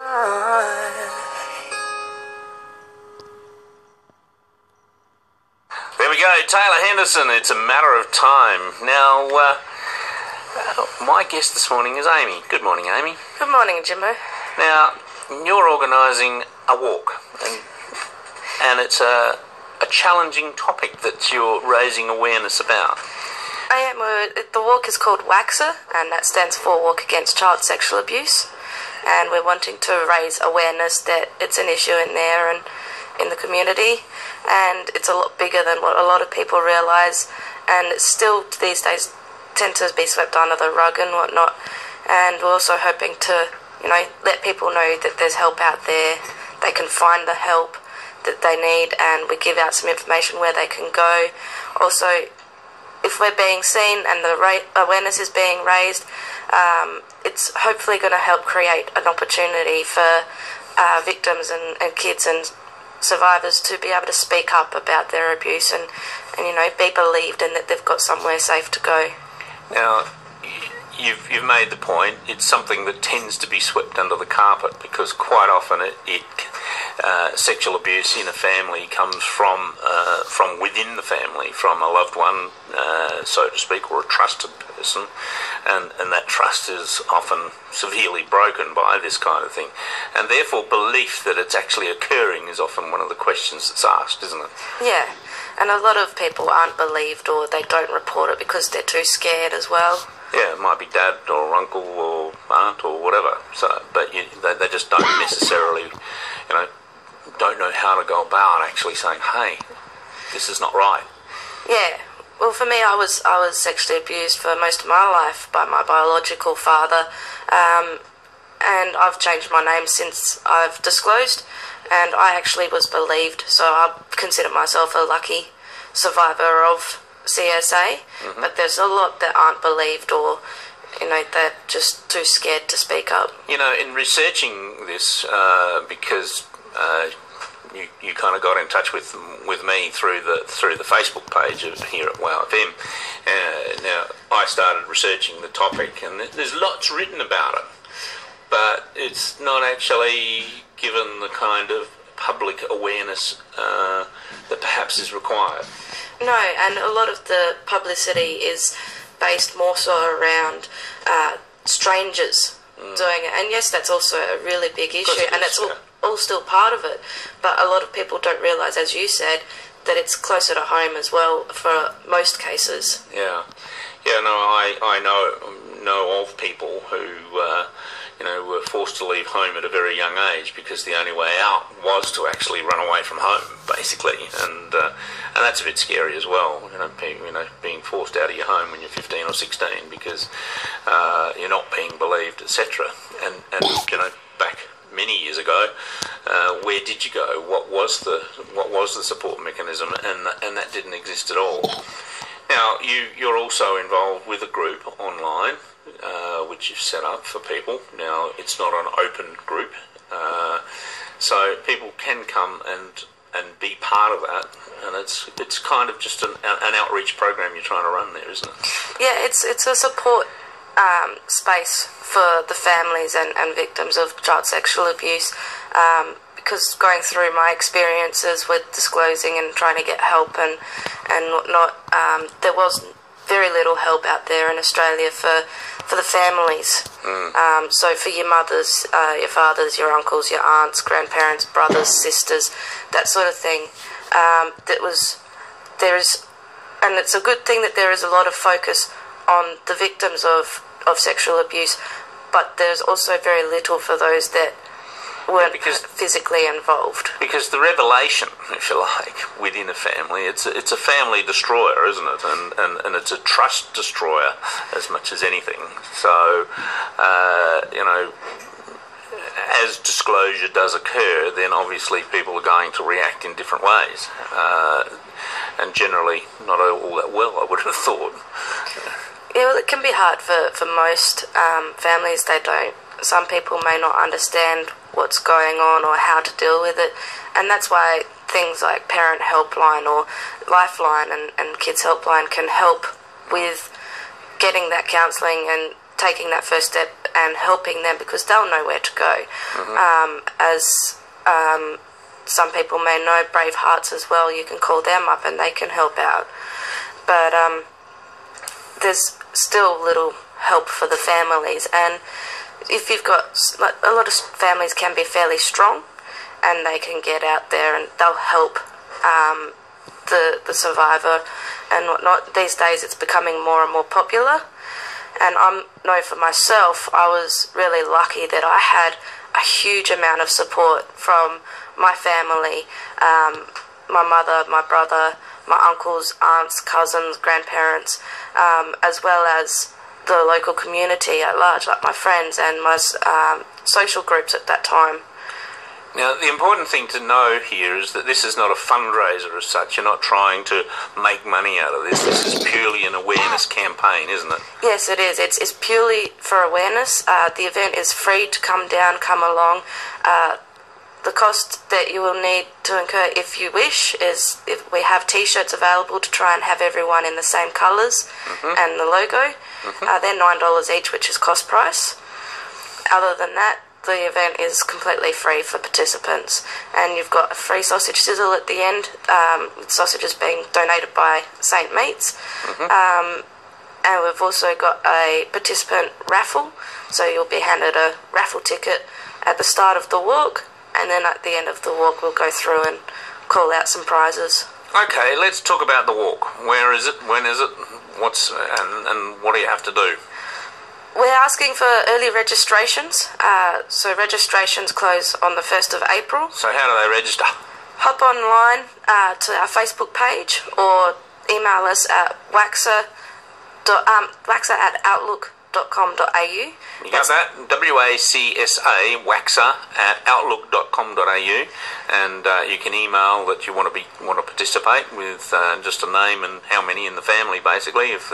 There we go, Taylor Henderson, It's a Matter of Time. Now, my guest this morning is Amy. Good morning, Amy. Good morning, Jimbo. Now, you're organising a walk, and it's a challenging topic that you're raising awareness about. I am. The walk is called WAXA, and that stands for Walk Against Child Sexual Abuse. And we're wanting to raise awareness that it's an issue in there and in the community, and it's a lot bigger than what a lot of people realise, and it's still these days tend to be swept under the rug and whatnot. And we're also hoping to, let people know that there's help out there. They can find the help that they need, and we give out some information where they can go. Also, if we're being seen and the awareness is being raised, it's hopefully going to help create an opportunity for victims and kids and survivors to be able to speak up about their abuse and be believed and that they've got somewhere safe to go. Now, you've made the point. It's something that tends to be swept under the carpet because quite often sexual abuse in a family comes from within the family, from a loved one, so to speak, or a trusted person, and that trust is often severely broken by this kind of thing, and therefore belief that it's actually occurring is often one of the questions that's asked, isn't it? Yeah, and a lot of people aren't believed, or they don't report it because they're too scared as well. Yeah, it might be dad or uncle or aunt or whatever. So, but they just don't necessarily, don't know how to go about actually saying, "Hey, this is not right." Yeah. Well, for me, I was sexually abused for most of my life by my biological father, and I've changed my name since I've disclosed, and I actually was believed, so I consider myself a lucky survivor of CSA, but there's a lot that aren't believed, or they're just too scared to speak up. In researching this, because you kind of got in touch with me through the Facebook page here at WOW FM. Now I started researching the topic, and there's lots written about it, but it's not actually given the kind of public awareness that perhaps is required. No, and a lot of the publicity is based more so around strangers doing it. And yes, that's also a really big issue, and it's all still part of it. But a lot of people don't realise, as you said, that it's closer to home as well for most cases. Yeah. No, I know of people who were forced to leave home at a very young age because the only way out was to actually run away from home, basically, and that's a bit scary as well. Being forced out of your home when you're 15 or 16 because you're not being believed, etc. And back many years ago, where did you go? What was the support mechanism? And that didn't exist at all. Now you're also involved with a group online, which you've set up for people. Now it's not an open group, so people can come and be part of that, and it's kind of just an outreach program you're trying to run there, isn't it? Yeah, it's a support space for the families and victims of child sexual abuse, because going through my experiences with disclosing and trying to get help and whatnot, there was very little help out there in Australia for the families. So for your mothers, your fathers, your uncles, your aunts, grandparents, brothers, sisters, that sort of thing, and it's a good thing that there is a lot of focus on the victims of sexual abuse, but there's also very little for those that weren't physically involved. Because the revelation, if you like, within a family, it's a family destroyer, isn't it? And it's a trust destroyer as much as anything. So, as disclosure does occur, then obviously people are going to react in different ways. And generally not all that well, I would have thought. Yeah, well, it can be hard for most families. Some people may not understand what's going on or how to deal with it, and that's why things like Parent Helpline or Lifeline and Kids Helpline can help with getting that counselling and taking that first step and helping them because they'll know where to go. As some people may know, Brave Hearts as well, you can call them up and they can help out. But there's still little help for the families, and if you've got, like, a lot of families can be fairly strong and they can get out there and they'll help the survivor and whatnot. These days it's becoming more and more popular, and I know for myself I was really lucky that I had a huge amount of support from my family, my mother, my brother, my uncles, aunts, cousins, grandparents, as well as the local community at large, like my friends and my social groups at that time. Now, the important thing to know here is that this is not a fundraiser as such. You're not trying to make money out of this. This is purely an awareness campaign, isn't it? Yes, it is. It's purely for awareness. The event is free to come down, come along. The cost that you will need to incur, if you wish, is if we have T-shirts available to try and have everyone in the same colours and the logo. They're $9 each, which is cost price. Other than that, the event is completely free for participants, and you've got a free sausage sizzle at the end. Sausages being donated by St. Meats. And we've also got a participant raffle, so you'll be handed a raffle ticket at the start of the walk, and then at the end of the walk we'll go through and call out some prizes. Okay, let's talk about the walk. Where is it? When is it? And what do you have to do? We're asking for early registrations, so registrations close on the 1st of April. So how do they register? Hop online to our Facebook page or email us at waxer@outlook.com.au. You got that? WACSA, waxer@outlook.com.au, and you can email that you want to participate with just a name and how many in the family, basically, if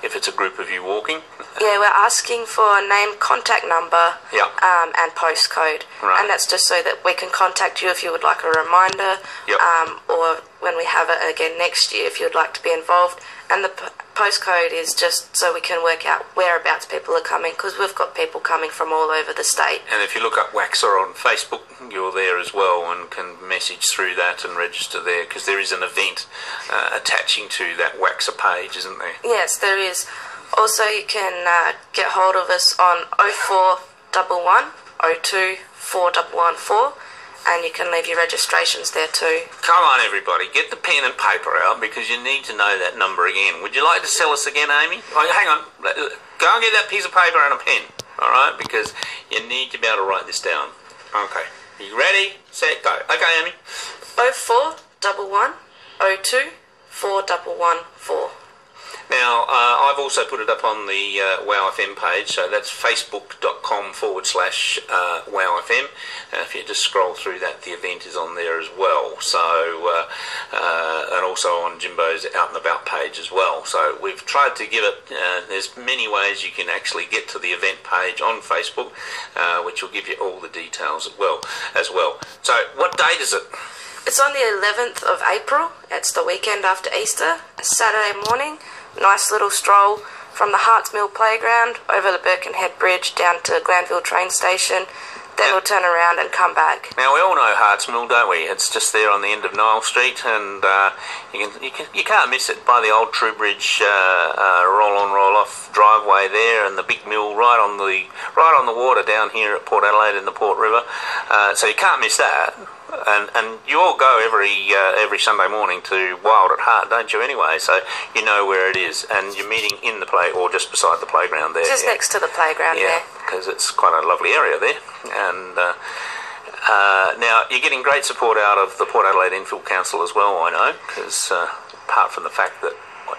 it's a group of you walking. Yeah, we're asking for a name, contact number, and postcode, and that's just so that we can contact you if you would like a reminder, or when we have it again next year if you'd like to be involved. And the postcode is just so we can work out whereabouts people are coming, because we've got people coming from all over the state. And if you look up Waxer on Facebook, you're there as well and can message through that and register there, because there is an event attaching to that Waxer page, isn't there? Yes, there is. Also, you can get hold of us on 0411 02 4114. And you can leave your registrations there too. Come on, everybody, get the pen and paper out, because you need to know that number again. Would you like to sell us again, Amy? Oh, hang on, go and get that piece of paper and a pen, all right? Because you need to be able to write this down. Okay, you ready, set, go. Okay, Amy. 0411 02 4114. Now, I've also put it up on the WowFM page, so that's facebook.com/WowFM. If you just scroll through that, the event is on there as well. So, and also on Jimbo's Out and About page as well. So we've tried to give it, there's many ways you can actually get to the event page on Facebook, which will give you all the details as well. So what date is it? It's on the 11th of April. It's the weekend after Easter, a Saturday morning. Nice little stroll from the Harts Mill Playground over the Birkenhead Bridge down to Glanville train station. Then we'll turn around and come back. Now, we all know Harts Mill, don't we? It's just there on the end of Niall Street, and you can't miss it by the old Trowbridge roll-on, roll-off driveway there, and the big mill right on the water down here at Port Adelaide in the Port River. So you can't miss that. And you all go every Sunday morning to Wild at Heart, don't you, anyway? So you know where it is, and you're meeting in the play or just beside the playground there. Just next to the playground there. Yeah, because it's quite a lovely area there. And now you're getting great support out of the Port Adelaide Infield Council as well, I know, because apart from the fact that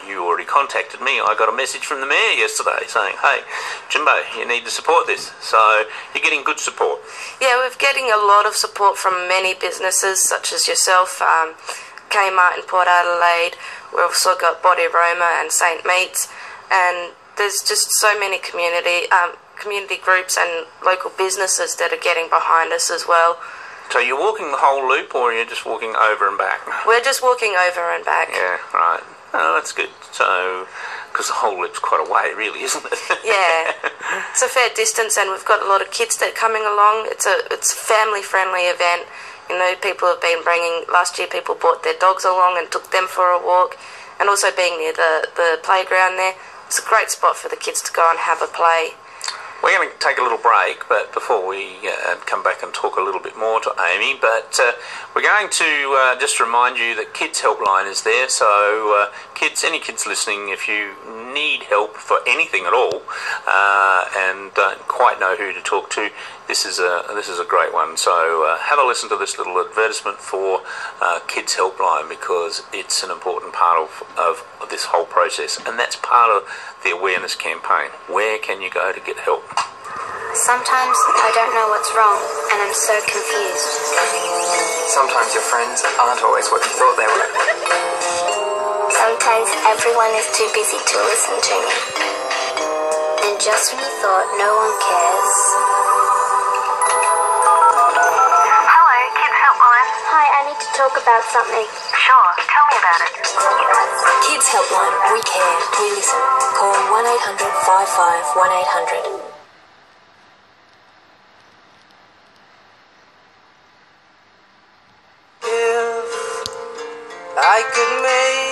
you already contacted me, I got a message from the Mayor yesterday saying, hey, Jimbo, you need to support this. So you're getting good support. Yeah, we're getting a lot of support from many businesses, such as yourself, Kmart in Port Adelaide. We've also got Body Roma and St. Meats, and there's just so many community groups and local businesses that are getting behind us as well. So you're walking the whole loop, or you're just walking over and back? We're just walking over and back. Yeah, right. Oh, that's good. So because the hole lives quite a way, really, isn't it? Yeah, it's a fair distance, and we've got a lot of kids that are coming along. It's a family-friendly event. You know, people have been bringing. Last year, people brought their dogs along and took them for a walk, and also being near the playground there. It's a great spot for the kids to go and have a play. We're going to take a little break, but before we come back and talk a little bit more to Amy, but we're going to just remind you that Kids Helpline is there, so any kids listening, if you need help for anything at all and don't quite know who to talk to, this is a great one. So have a listen to this little advertisement for Kids Helpline, because it's an important part of this whole process, and that's part of the awareness campaign. Where can you go to get help? Sometimes I don't know what's wrong, and I'm so confused. Sometimes your friends aren't always what you thought they were. Sometimes everyone is too busy to listen to me. And just when you thought no one cares... Hello, Kids Helpline. Hi, I need to talk about something. Sure, tell me about it. Kids Helpline. We care. We listen. Call 1-800 55 1800. I could make